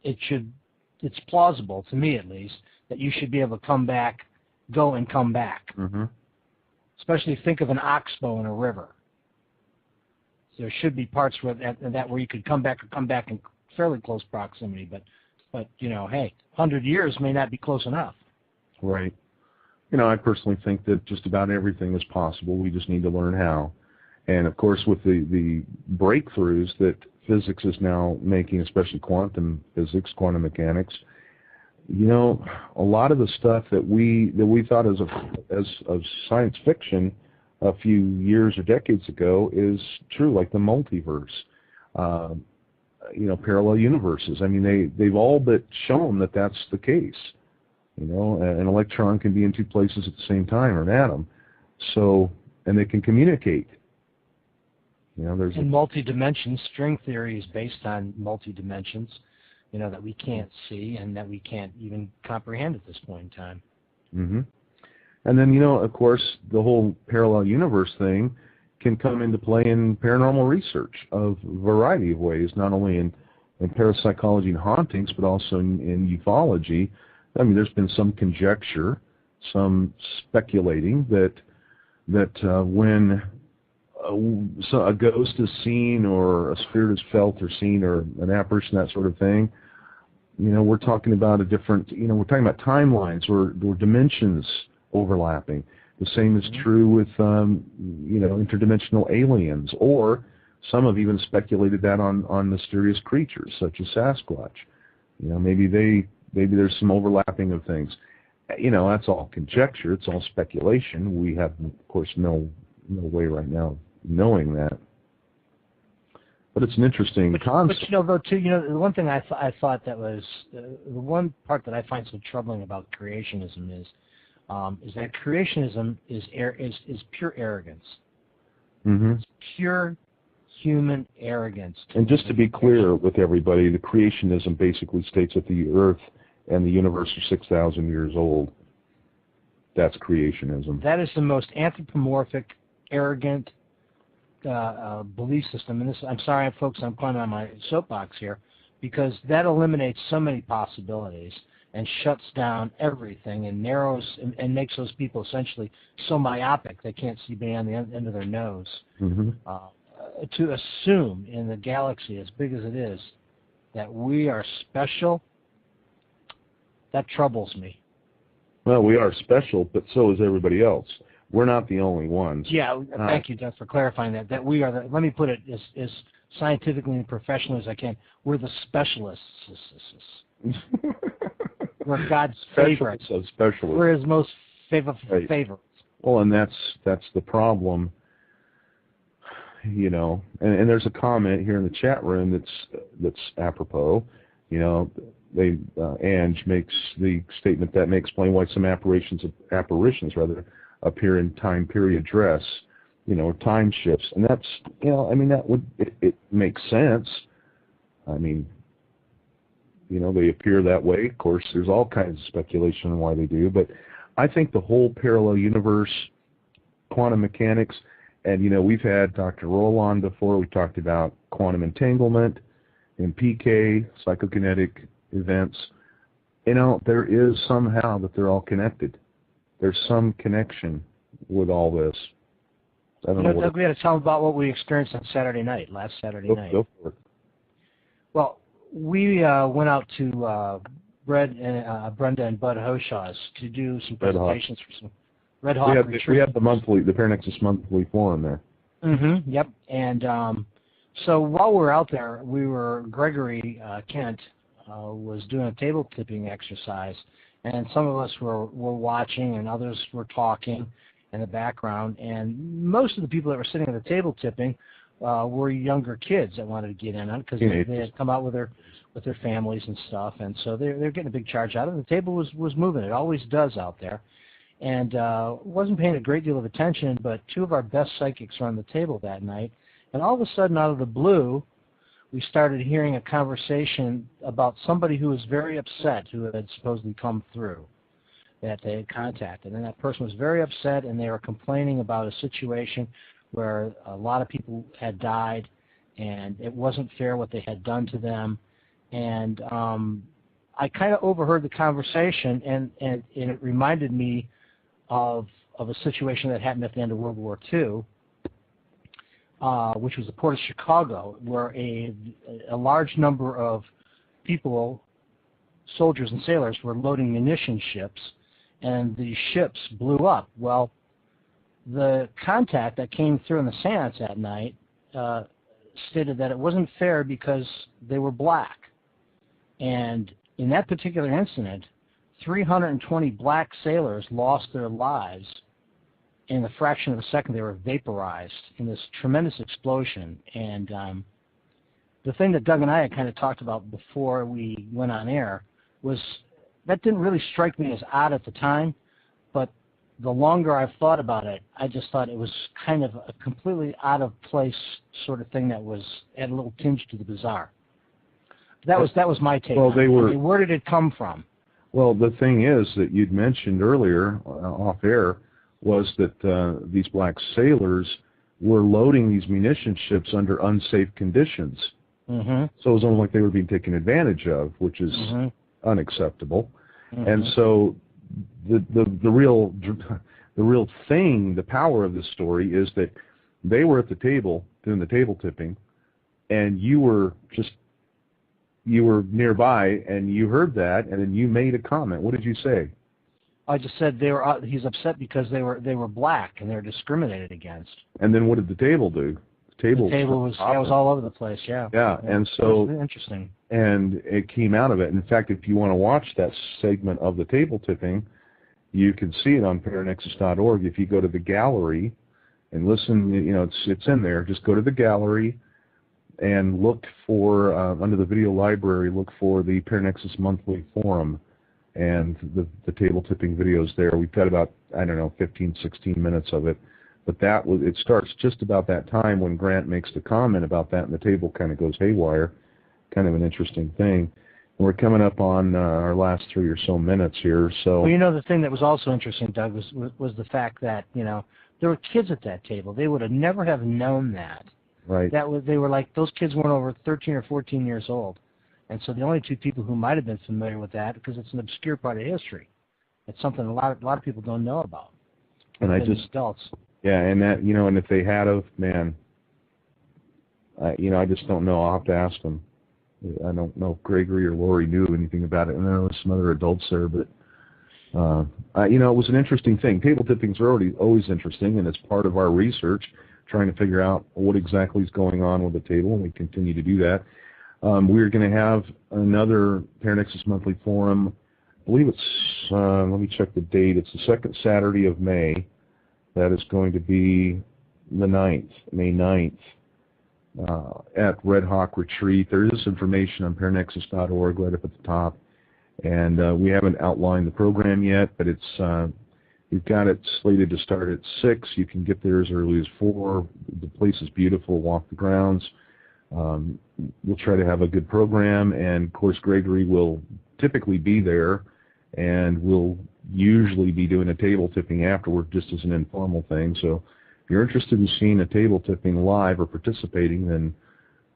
it's plausible, to me at least, that you should be able to come back, go and come back. Especially think of an oxbow in a river. There should be parts where where you could come back in fairly close proximity, but hey, 100 years may not be close enough. Right. I personally think that just about everything is possible. We just need to learn how. And, of course, with the breakthroughs that physics is now making, especially quantum physics, quantum mechanics, a lot of the stuff that we thought as science fiction a few years or decades ago is true, like the multiverse, parallel universes. I mean, they've all but shown that that's the case. An electron can be in two places at the same time, or an atom. So, and they can communicate. There's in multi-dimensions, string theory is based on multi-dimensions, that we can't see and that we can't even comprehend at this point in time. And then, of course, the whole parallel universe thing can come into play in paranormal research of a variety of ways, not only in parapsychology and hauntings, but also in ufology. I mean, there's been some conjecture, some speculating that when a ghost is seen or a spirit is felt or seen or an apparition, that sort of thing, we're talking about a different, we're talking about timelines or dimensions overlapping. The same is true with, interdimensional aliens, or some have even speculated that on mysterious creatures such as Sasquatch. Maybe there's some overlapping of things. That's all conjecture. It's all speculation. We have, of course, no way right now of knowing that. But it's an interesting concept. But though, too, the one thing I thought that was the one part that I find so troubling about creationism is that creationism is pure arrogance. It's pure human arrogance. And just to be clear with everybody, the creationism basically states that the Earth and the universe are 6,000 years old. That's creationism. That is the most anthropomorphic, arrogant belief system. And I'm sorry, folks, I'm climbing on my soapbox here, because that eliminates so many possibilities and shuts down everything and narrows and makes those people essentially so myopic they can't see beyond the end of their nose. To assume in the galaxy, as big as it is, that we are special, that troubles me. Well, we are special, but so is everybody else. We're not the only ones. Yeah, thank you, Doug, for clarifying that. That we are let me put it as scientifically and professionally as I can. We're the specialists. We're God's favorites. We're His most favorites. Well, and that's the problem. And there's a comment here in the chat room that's apropos. Ange makes the statement that may explain why some apparitions appear in time period dress, time shifts, and that's, that would it makes sense. I mean, they appear that way. Of course, there's all kinds of speculation on why they do, but I think the whole parallel universe, quantum mechanics, and we've had Dr. Roll on before. We talked about quantum entanglement and PK, psychokinetic events. There is somehow that they're all connected. There's some connection with all this. I don't know. Doug, we had to tell them about what we experienced on last Saturday night. Go for it. Well, we went out to Brenda and Bud Hoshaw's to do some presentations for some Red Hawk retreat. We had the Paranexus monthly forum there. Mm-hmm. Yep. And so while we were out there, Gregory Kent was doing a table tipping exercise, and some of us were watching, and others were talking in the background. And most of the people that were sitting at the table tipping were younger kids that wanted to get in on it because they had come out with their families and stuff, and so they're getting a big charge out of it. The table was moving. It always does out there. And wasn't paying a great deal of attention, but two of our best psychics were on the table that night. And all of a sudden, out of the blue, we started hearing a conversation about somebody who was very upset, who had supposedly come through, that they had contacted. And that person was very upset, and they were complaining about a situation where a lot of people had died, and it wasn't fair what they had done to them. And I kind of overheard the conversation, and it reminded me of a situation that happened at the end of World War II, which was the port of Chicago, where a large number of people, soldiers and sailors, were loading munition ships, and the ships blew up. Well, the contact that came through in the seance that night stated that it wasn't fair because they were black. And in that particular incident, 320 black sailors lost their lives in a fraction of a second. They were vaporized in this tremendous explosion. And the thing that Doug and I had kind of talked about before we went on air was that didn't really strike me as odd at the time, but the longer I've thought about it, I just thought it was kind of a completely out of place sort of thing that had a little tinge to the bizarre. That was my take. Well, where did it come from? Well, the thing is that you'd mentioned earlier, off air, was that these black sailors were loading these munition ships under unsafe conditions. Mm-hmm. So it was almost like they were being taken advantage of, which is unacceptable. Mm-hmm. And so the real thing, the power of this story is that they were at the table doing the table tipping, and you were nearby, and you heard that, and then you made a comment. What did you say? I just said he's upset because they were black and they were discriminated against. And then what did the table do? The table was all over the place. Yeah. Yeah, and so interesting. And it came out of it. In fact, if you want to watch that segment of the table tipping, you can see it on paranexus.org. If you go to the gallery and listen, it's in there. Just go to the gallery and look for, under the video library, look for the Paranexus Monthly Forum and the table tipping videos there. We've got about, 15, 16 minutes of it. But it starts just about that time when Grant makes the comment about that, and the table kind of goes haywire. Kind of an interesting thing. And we're coming up on our last 3 or so minutes here. So, well, the thing that was also interesting, Doug, was the fact that, there were kids at that table. They would have never have known that. Right. They were like, those kids weren't over 13 or 14 years old. And so the only two people who might have been familiar with that, because it's an obscure part of history. It's something a lot of people don't know about. And adults. Yeah, and that, and if they had of, man, I just don't know. I'll have to ask them. I don't know if Gregory or Lori knew anything about it, and there was some other adults there, but it was an interesting thing. Table tippings are always interesting, and it's part of our research, trying to figure out what exactly is going on with the table, and we continue to do that. We're going to have another Paranexus Monthly Forum. I believe it's, let me check the date. It's the second Saturday of May. That is going to be the 9th, May 9th. at Red Hawk Retreat. There is information on paranexus.org right up at the top. And we haven't outlined the program yet, but it's we've got it slated to start at 6. You can get there as early as 4. The place is beautiful. Walk the grounds. We'll try to have a good program, and of course Gregory will typically be there, and we'll usually be doing a table tipping afterward just as an informal thing. So if you're interested in seeing a table tipping live or participating, then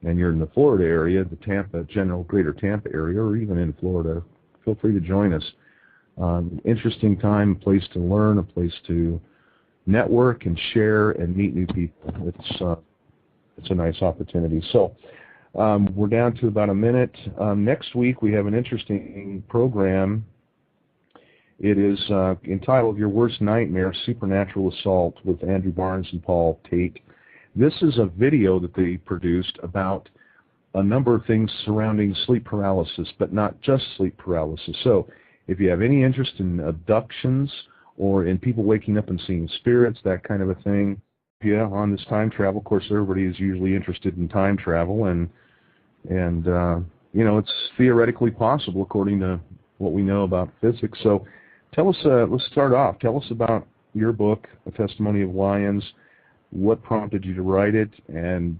and you're in the Florida area, the Tampa, general greater Tampa area, or even in Florida, feel free to join us. Interesting time, a place to learn, a place to network and share and meet new people. It's a nice opportunity. So we're down to about a minute. Next week we have an interesting program. It is entitled Your Worst Nightmare, Supernatural Assault with Andrew Barnes and Paul Tate. This is a video that they produced about a number of things surrounding sleep paralysis, but not just sleep paralysis. So if you have any interest in abductions or in people waking up and seeing spirits, that kind of a thing, yeah, on this time travel. Of course, everybody is usually interested in time travel, and you know, it's theoretically possible according to what we know about physics. So tell us, let's start off. Tell us about your book, A Testimony of Lions. What prompted you to write it, and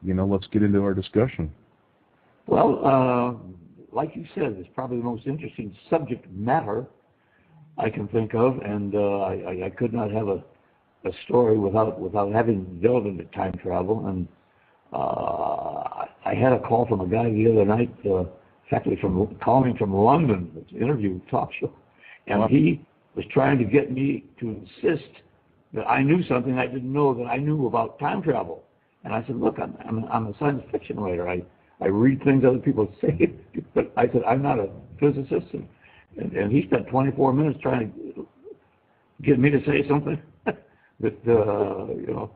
you know, let's get into our discussion. Well, like you said, it's probably the most interesting subject matter I can think of, and I could not have a story without having delved into time travel. And I had a call from a guy the other night, actually calling from London, it's an interview talk show, and he was trying to get me to insist that I knew something I didn't know that I knew about time travel. And I said, look, I'm a science fiction writer. I read things other people say, but I said, I'm not a physicist. And he spent 24 minutes trying to get me to say something that, you know,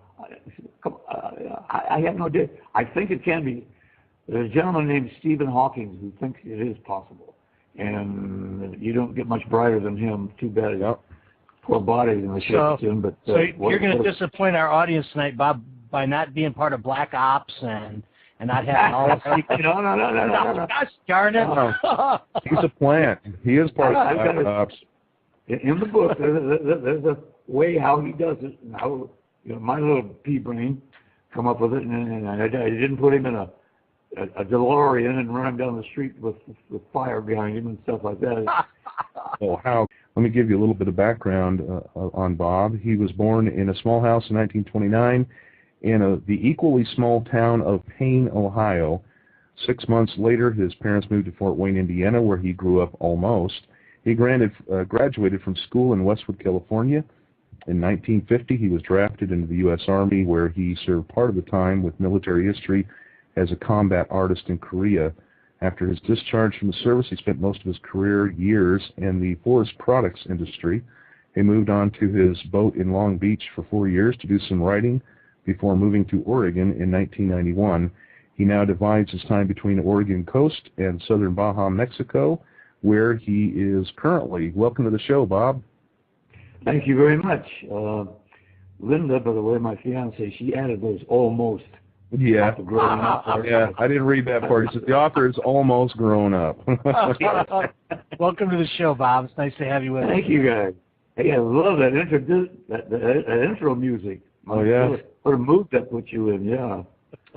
I have no idea. I think it can be. There's a gentleman named Stephen Hawking who thinks it is possible. And you don't get much brighter than him. Too bad. Yep. Poor body in the shape in. But so you're going to disappoint our audience tonight, Bob, by not being part of Black Ops and not having all the secrets. No. Gosh darn it. No. He's a plant. He is part of Black Ops. In the book, there's a way how he does it, and how, you know, my little pea brain come up with it, and I didn't put him in a DeLorean and run him down the street with fire behind him and stuff like that. Oh, how? Let me give you a little bit of background on Bob. He was born in a small house in 1929 in the equally small town of Payne, Ohio. 6 months later, his parents moved to Fort Wayne, Indiana, where he grew up almost. He graduated from school in Westwood, California. In 1950, he was drafted into the U.S. Army, where he served part of the time with military history as a combat artist in Korea. After his discharge from the service, he spent most of his career years in the forest products industry. He moved on to his boat in Long Beach for 4 years to do some writing before moving to Oregon in 1991. He now divides his time between the Oregon coast and southern Baja, Mexico, where he is currently. Welcome to the show, Bob. Thank you very much. Linda, by the way, my fiance, she added those almost. Yeah. Yeah, I didn't read that part. He said the author is almost grown up. Welcome to the show, Bob. It's nice to have you with us. Thank you, guys. Hey, I love that intro music. Oh yeah. What a mood that put you in, yeah.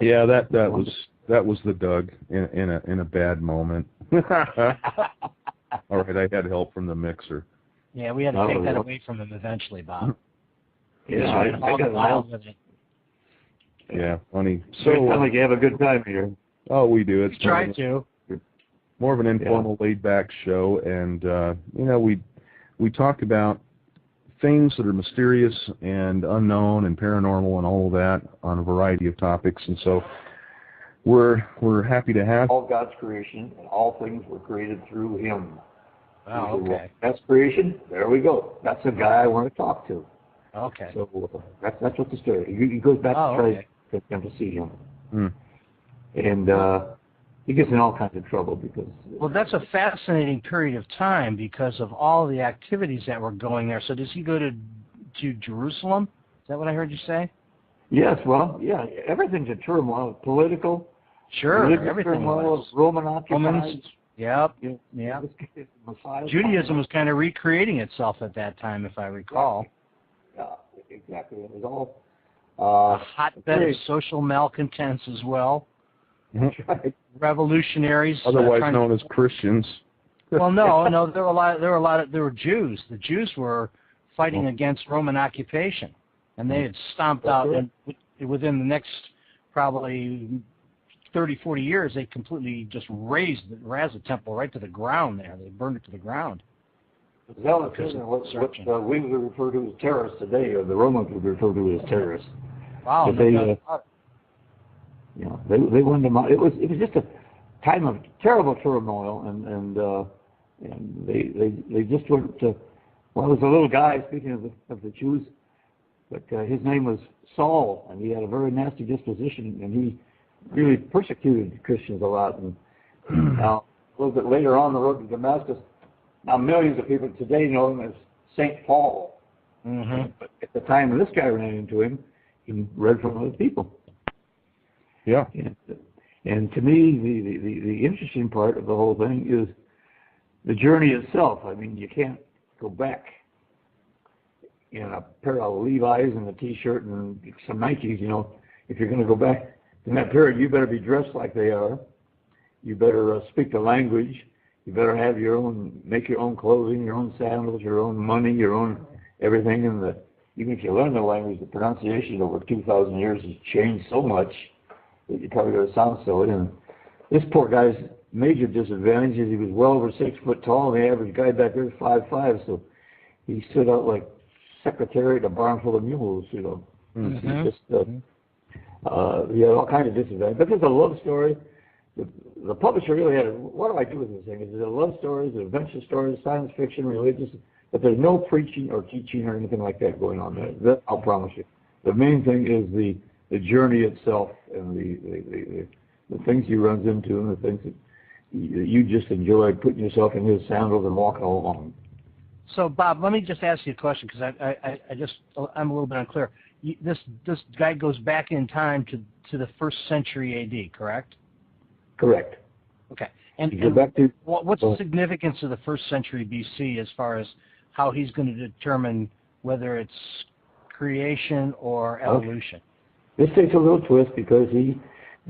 Yeah, that was the Doug in a bad moment. All right, I had help from the mixer. Yeah, we had to take that away from him eventually, Bob. Yeah, I got wild with it. Yeah, funny. So it sounds like you have a good time here. Oh, we do. It's try to. More of an informal, laid-back show, and you know, we talk about things that are mysterious and unknown and paranormal and all of that on a variety of topics, and so we're happy to have all God's creation, and all things were created through Him. Oh, okay. That's creation. There we go. That's the guy I want to talk to. Okay. So that's what the story. He goes back to try to get them to see him, and he gets in all kinds of trouble because. Well, that's a fascinating period of time because of all the activities that were going there. So does he go to Jerusalem? Is that what I heard you say? Yes, well, yeah, everything's in turmoil. Political, Sure, religious everything turmoil, was. Roman occupied. Romans, yep, You know, yep. Messiah. Judaism was kind of recreating itself at that time, if I recall. Yeah, exactly. It was all A hotbed of social malcontents as well. That's right. Revolutionaries, otherwise known as Christians. Well, no, there were Jews. The Jews were fighting against Roman occupation, and they had stomped out. And within the next probably 30, 40 years, they completely just razed the temple right to the ground. There, they burned it to the ground. Zealots are what we would refer to as terrorists today, or the Romans would refer to as terrorists. Wow. But they wanted them out. It was just a time of terrible turmoil, and they just went to. Well, there was a little guy, speaking of the Jews, but his name was Saul, and he had a very nasty disposition, and he really persecuted Christians a lot. And now, a little bit later on the road to Damascus, now millions of people today know him as Saint Paul. Mm-hmm. But at the time this guy ran into him, he read from other people. Yeah. And to me, the interesting part of the whole thing is the journey itself. I mean, you can't go back in a pair of Levi's and a T-shirt and some Nikes. You know, if you're going to go back in that period, you better be dressed like they are. You better speak the language. You better have make your own clothing, your own sandals, your own money, your own everything. And even if you learn the language, the pronunciation over 2,000 years has changed so much that you probably got to sound silly. And this poor guy's major disadvantage is he was well over 6 foot tall, and the average guy back there is 5'5", so he stood out like secretary at a barn full of mules, you know. Mm-hmm. He had all kinds of disadvantages. But it's a love story. The publisher really had what do I do with this thing? Is it a love story, is it adventure stories, science fiction, religious? But there's no preaching or teaching or anything like that going on there. That I'll promise you. The main thing is the journey itself and the things he runs into and the things that you just enjoy putting yourself in his sandals and walking along. So, Bob, let me just ask you a question because I'm a little bit unclear. This guy goes back in time to the 1st century A.D., correct? Correct. Okay. And what's the significance of the 1st century B.C. as far as how he's going to determine whether it's creation or evolution? This takes a little twist because he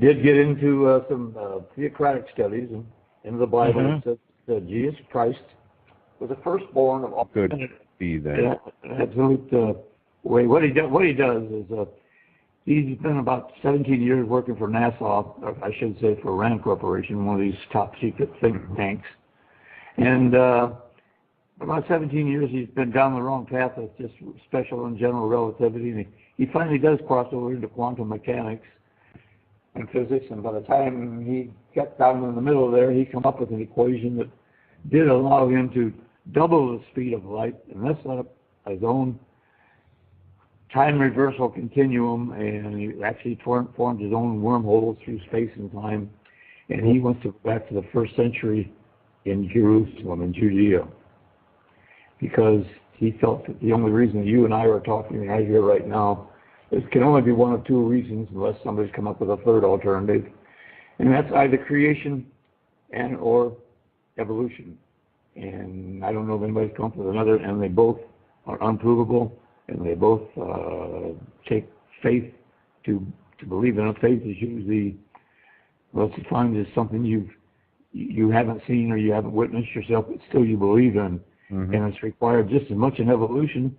did get into some theocratic studies in the Bible. Mm-hmm. It says that Jesus Christ was the firstborn of all. Could be that. Absolute way. What he does is he's been about 17 years working for NASA, or I should say for Rand Corporation, one of these top secret think tanks. And for about 17 years, he's been down the wrong path of just special and general relativity. And he finally does cross over into quantum mechanics and physics. And by the time he got down in the middle there, he came up with an equation that did allow him to double the speed of light, and that's set up his own time reversal continuum, and he actually formed his own wormholes through space and time. And he wants to go back to the 1st century in Jerusalem, in Judea, because he felt that the only reason that you and I are talking right here right now, it can only be one of 2 reasons, unless somebody's come up with a third alternative, and that's either creation and or evolution. And I don't know if anybody's come up with another, and they both are unprovable, and they both take faith to believe in. Faith is usually, well, it's defined as something you haven't seen or you haven't witnessed yourself, but still you believe in. Mm-hmm. And it's required just as much in evolution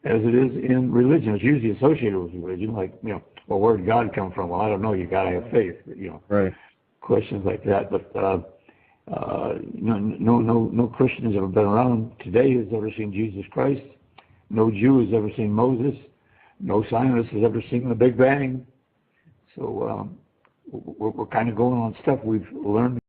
as it is in religion. It's usually associated with religion, like, you know, well, where did God come from? Well, I don't know. You got to have faith, you know. Right. Questions like that, but no Christian has ever been around today has ever seen Jesus Christ. No Jew has ever seen Moses. No scientist has ever seen the Big Bang. So we're kind of going on stuff we've learned